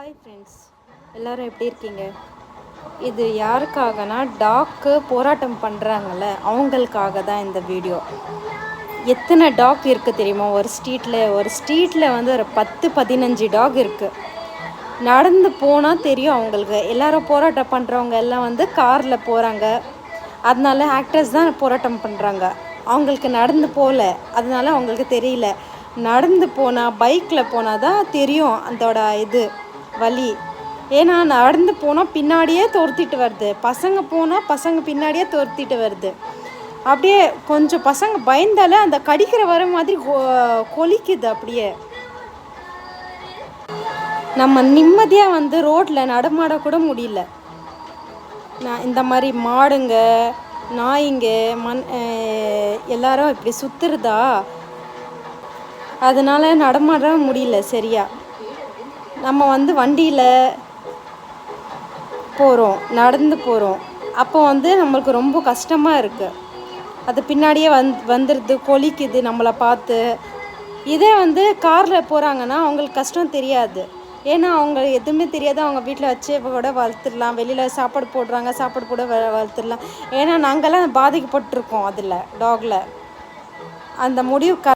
Hi friends, எல்லோரும் எப்படி இருக்கீங்க? இது யாருக்காகனா டாக்கு போராட்டம் பண்ணுறாங்கல்ல அவங்களுக்காக தான் இந்த வீடியோ. எத்தனை டாக் இருக்குது தெரியுமா? ஒரு ஸ்ட்ரீட்டில் வந்து ஒரு 10-15 டாக் இருக்குது. நடந்து போனால் தெரியும் அவங்களுக்கு. எல்லாரும் போராட்டம் பண்ணுறவங்க எல்லாம் வந்து காரில் போகிறாங்க. அதனால ஆக்டர்ஸ் தான் போராட்டம் பண்ணுறாங்க. அவங்களுக்கு நடந்து போகல, அதனால அவங்களுக்கு தெரியல. நடந்து போனால், பைக்கில் போனால் தான் தெரியும் அதோட வலி. ஏன்னா நடந்து போனால் பின்னாடியே துரத்திட்டு வருது, பசங்க போனால் பசங்க பின்னாடியே துரத்திட்டு வருது. அப்படியே கொஞ்சம் பசங்க பயந்தாலே அந்த கடிக்கிற வர மாதிரி கொலிக்குது. அப்படியே நம்ம நிம்மதியாக வந்து ரோட்டில் நடமாடக்கூட முடியல. நான் இந்த மாதிரி மாடுங்க, நாய்ங்க, எல்லாரும் இப்படி சுற்றுறதா, அதனால் நடமாட முடியல சரியா. நம்ம வந்து வண்டியில் போகிறோம், நடந்து போகிறோம், அப்போ வந்து நம்மளுக்கு ரொம்ப கஷ்டமாக இருக்குது. அது பின்னாடியே வந்துடுது, கொலிக்குது நம்மளை பார்த்து. இதே வந்து காரில் போகிறாங்கன்னா அவங்களுக்கு கஷ்டம் தெரியாது. ஏன்னா அவங்க எதுவுமே தெரியாது. அவங்க வீட்டில் வச்சு கூட வளர்த்துடலாம், வெளியில் சாப்பாடு போடுறாங்க, சாப்பாடு கூட வளர்த்துடலாம். ஏன்னா நாங்கள்லாம் பாதிக்கப்பட்டிருக்கோம் அதில், டாகில். அந்த முடிவு